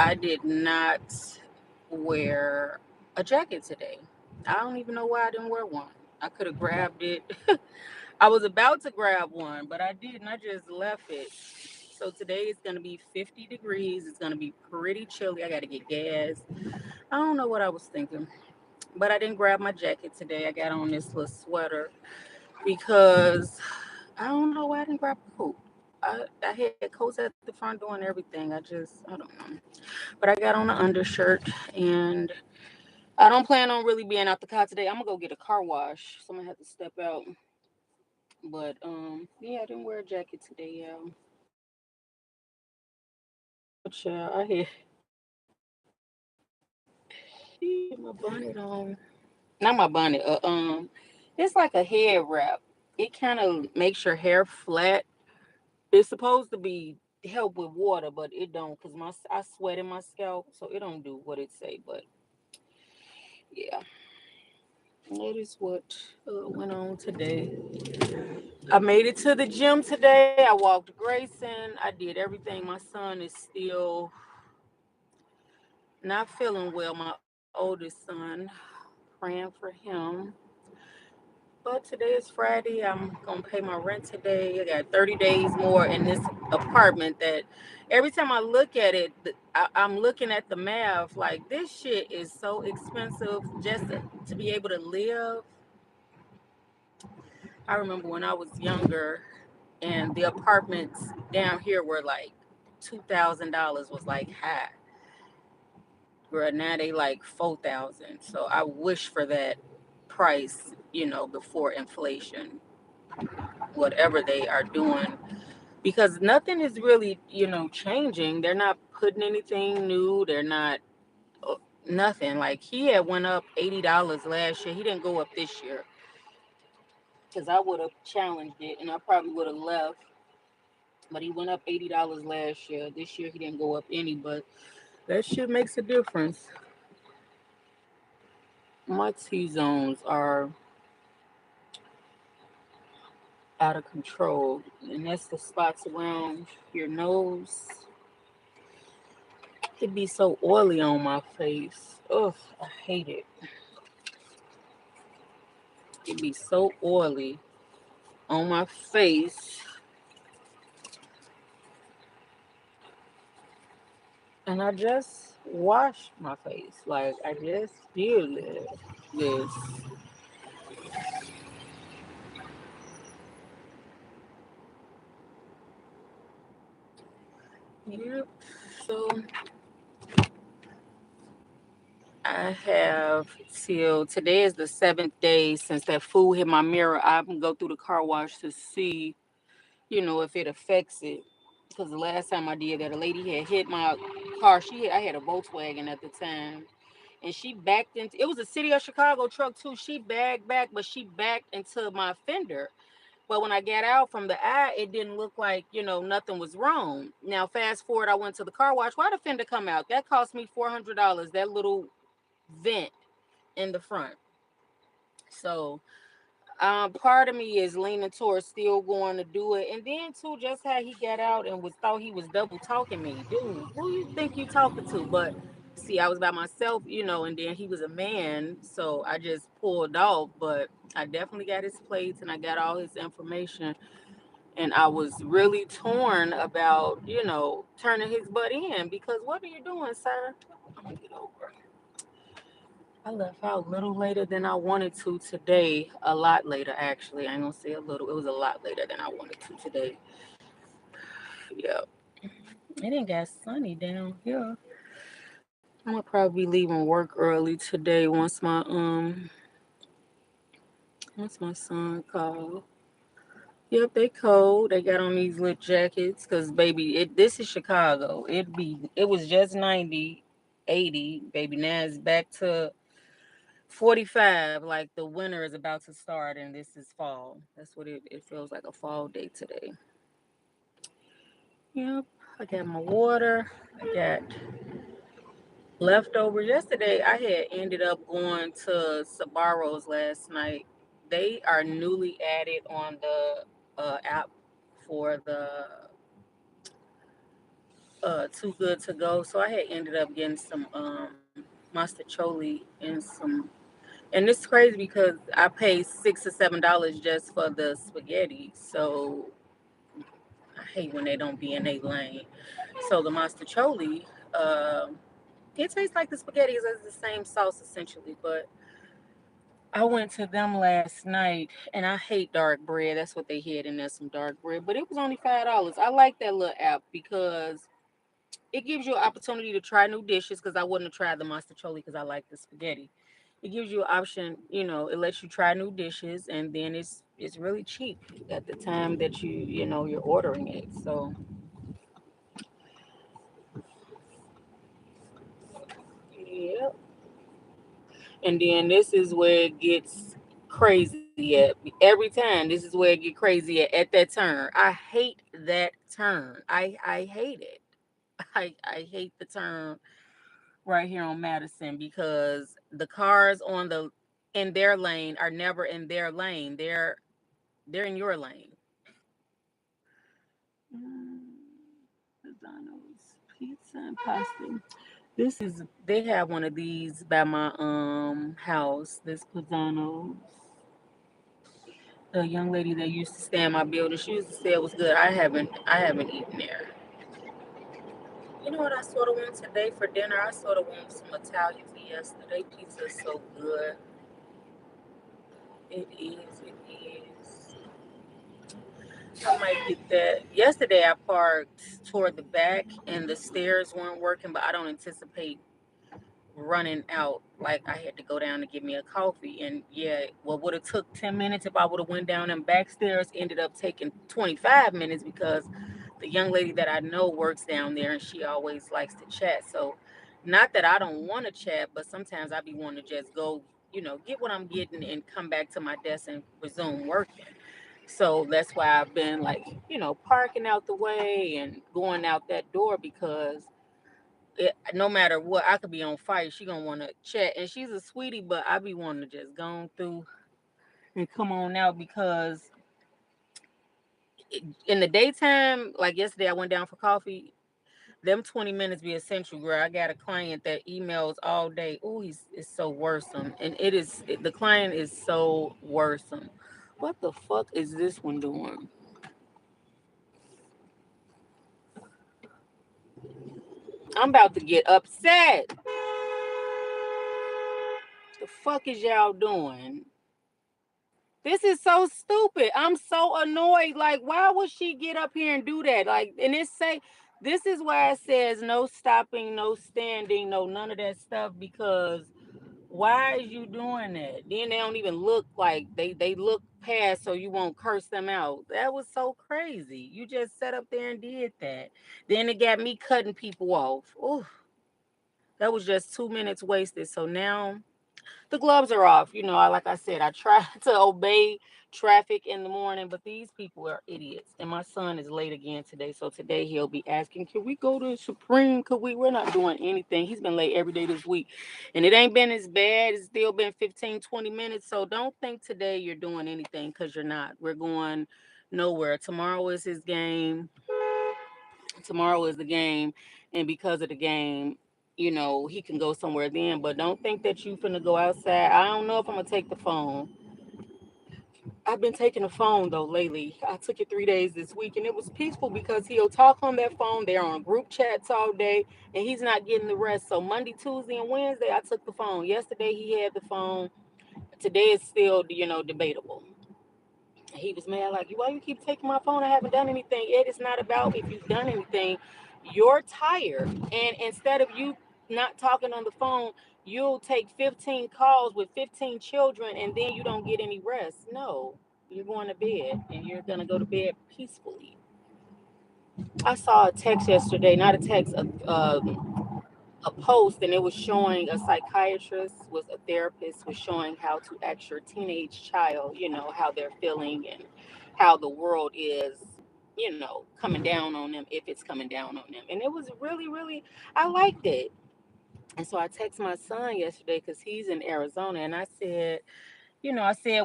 I did not wear a jacket today. I don't even know why I didn't wear one. I could have grabbed it. I was about to grab one, but I didn't. I just left it. So today it's going to be 50 degrees. It's going to be pretty chilly. I got to get gas. I don't know what I was thinking, but I didn't grab my jacket today. I got on this little sweater because I don't know why I didn't grab a coat. I had coats at the front door and everything. I don't know. But I got on an undershirt and I don't plan on really being out the car today. I'm gonna go get a car wash. So I'm gonna have to step out. But yeah, I didn't wear a jacket today, yeah. But yeah, had my bonnet on. Not my bonnet, it's like a head wrap. It kind of makes your hair flat. It's supposed to be help with water, but it don't because my I sweat in my scalp, so it don't do what it say. But yeah, that is what went on today. I made it to the gym today. I walked Grayson. I did everything. My son is still not feeling well. My oldest son, praying for him. But today is Friday. I'm gonna pay my rent today. I got 30 days more in this apartment. That every time I look at it, I'm looking at the math. Like this shit is so expensive just to be able to live. I remember when I was younger, and the apartments down here were like $2,000 was like high. Where now they like 4,000. So I wish for that price, before inflation, whatever they are doing, because nothing is really, changing. They're not putting anything new. They're not uh, nothing. Like he had went up $80 last year. He didn't go up this year because I would have challenged it and I probably would have left. But he went up $80 last year. This year he didn't go up any, but that shit makes a difference. My T zones are out of control, and that's the spots around your nose. It be so oily on my face. Ugh, I hate it. It be so oily on my face, and I just wash my face. Like I just feel it. This. Yep. So I have till today is the seventh day since that food hit my mirror. I'm gonna go through the car wash to see, if it affects it. Because the last time I did that, a lady had hit my car. I had a Volkswagen at the time, and she backed into. It was a city of Chicago truck too. She backed back, but she backed into my fender. But when I got out from the eye, it didn't look like, nothing was wrong. Now, fast forward, I went to the car wash. Why the fender come out? That cost me $400. That little vent in the front. So part of me is leaning towards still going to do it. And then too, just how he got out and was thought he was double talking me. Dude, who you think you talking to? But see, I was by myself, and then he was a man, so I just pulled off. But I definitely got his plates and I got all his information. And I was really torn about, turning his butt in because what are you doing, sir? I'm gonna get over. I left out a little later than I wanted to today. A lot later, actually. I ain't gonna say a little. It was a lot later than I wanted to today. Yeah. It ain't got sunny down here. I'm gonna probably be leaving work early today once my son called. Yep, they cold. They got on these little jackets because baby, this is Chicago. It was just 90, 80, baby. Now it's back to 45. Like the winter is about to start and this is fall. That's what it feels like, a fall day today. Yep. I got my water. I got leftovers. Yesterday I had ended up going to Sabaros last night. They are newly added on the app for the too good to go. So I had ended up getting some mastacholi and some, and it's crazy because I paid $6 or $7 just for the spaghetti. So I hate when they don't be in a lane. So the mastacholi, it tastes like the spaghetti. It's the same sauce essentially, but I went to them last night, and I hate dark bread. That's what they had in there, some dark bread. But it was only $5. I like that little app because it gives you an opportunity to try new dishes. Because I wouldn't have tried the mastacholi because I like the spaghetti. It gives you an option, it lets you try new dishes, and then it's really cheap at the time that you're ordering it. So yeah, and then this is where it gets crazy at. Every time this is where it get crazy at that turn. I hate that turn. I hate it. I hate the turn right here on Madison because the cars in their lane are never in their lane. They're in your lane. McDonald's pizza and pasta. They have one of these by my house. This Pisano's. The young lady that used to stay in my building, she used to say it was good. I haven't eaten there. You know what I sort of want today for dinner? I sort of want some Italian fiesta. Their pizza is so good. It is. It is. I might get that. Yesterday I parked toward the back and the stairs weren't working, but I don't anticipate running out. Like I had to go down to get me a coffee, and yeah, what would have took 10 minutes if I would have went down them back stairs ended up taking 25 minutes because the young lady that I know works down there and she always likes to chat. So not that I don't want to chat, but sometimes I be wanting to just go, get what I'm getting and come back to my desk and resume working. So that's why I've been like, parking out the way and going out that door because no matter what, I could be on fire. She gonna want to chat, and she's a sweetie, but I be wanting to just go on through and come on out because in the daytime, like yesterday, I went down for coffee. Them 20 minutes be essential, girl. I got a client that emails all day. Oh, it's so worrisome, and the client is so worrisome. What the fuck is this one doing? I'm about to get upset. The fuck is y'all doing? This is so stupid. I'm so annoyed. Like, why would she get up here and do that? Like, and this is why it says no stopping, no standing, no none of that stuff. Because why is you doing that? Then they don't even look like they look past so you won't curse them out. That was so crazy. You just sat up there and did that. Then it got me cutting people off. Ooh, that was just 2 minutes wasted. So now the gloves are off. Like I said, I try to obey traffic in the morning, but these people are idiots. And my son is late again today. So today he'll be asking, can we go to Supreme? Could we? We're not doing anything. He's been late every day this week. And it ain't been as bad. It's still been 15, 20 minutes. So don't think today you're doing anything because you're not. We're going nowhere. Tomorrow is his game. Tomorrow is the game, and because of the game, he can go somewhere then. But don't think that you finna go outside. I don't know if I'm gonna take the phone. I've been taking the phone though lately. I took it 3 days this week, and it was peaceful because he'll talk on that phone. They're on group chats all day, and he's not getting the rest. So Monday, Tuesday, and Wednesday, I took the phone. Yesterday, he had the phone. Today is still, debatable. He was mad, like, why you keep taking my phone? I haven't done anything. It's not about if you've done anything. You're tired. And instead of you not talking on the phone, you'll take 15 calls with 15 children and then you don't get any rest. No, you're going to bed and you're going to go to bed peacefully. I saw a text yesterday, not a text, a post, and it was showing a psychiatrist was a therapist was showing how to ask your teenage child, how they're feeling and how the world is, coming down on them if it's coming down on them. And it was really, really, I liked it. And so I texted my son yesterday because he's in Arizona, and I said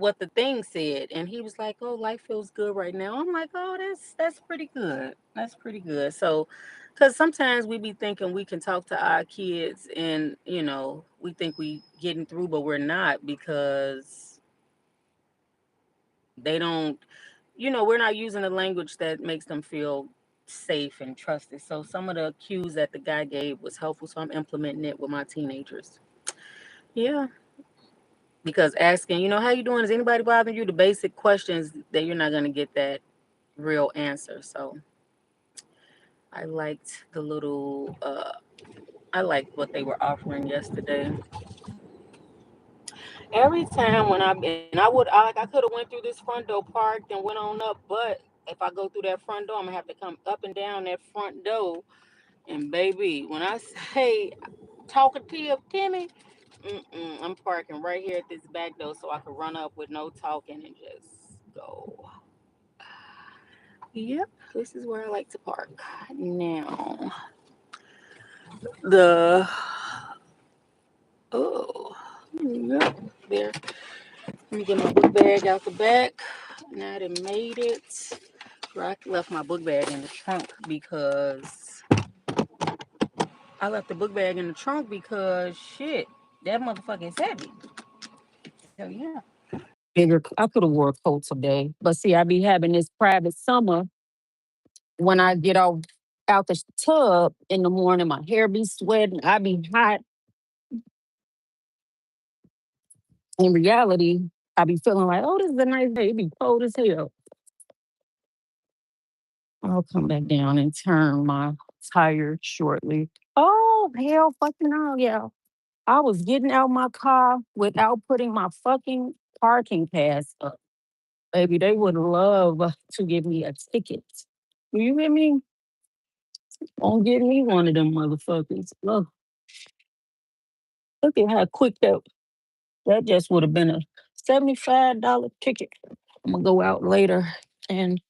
what the thing said, and he was like, "Oh, life feels good right now." I'm like, "Oh, that's pretty good. That's pretty good." So Because sometimes we be thinking we can talk to our kids and, we think we getting through, but we're not because they don't, we're not using a language that makes them feel safe and trusted. So some of the cues that the guy gave was helpful. So I'm implementing it with my teenagers. Yeah. Because asking, how you doing? Is anybody bothering you? The basic questions that you're not going to get that real answer. So I liked I liked what they were offering yesterday. Every time when I could have went through this front door, parked and went on up, but if I go through that front door, I'm gonna have to come up and down that front door. And baby, when I say talkative Timmy, I'm parking right here at this back door so I can run up with no talking and just go. Yep, this is where I like to park. Now, the oh, yep, there. Let me get my book bag out the back. Now I done made it. I left my book bag in the trunk because shit, that motherfucker is heavy. Hell yeah. Bigger. I could have wore a coat today, but see, I be having this private summer when I get out the tub in the morning. My hair be sweating. I be hot. In reality, I be feeling like, oh, this is a nice day. It be cold as hell. I'll come back down and turn my tire shortly. Oh, hell fucking no, yeah. I was getting out my car without putting my fucking parking pass up. Baby, they would love to give me a ticket. You hear me? Won't give me one of them motherfuckers. Look at how quick that just would have been a $75 ticket. I'm gonna go out later and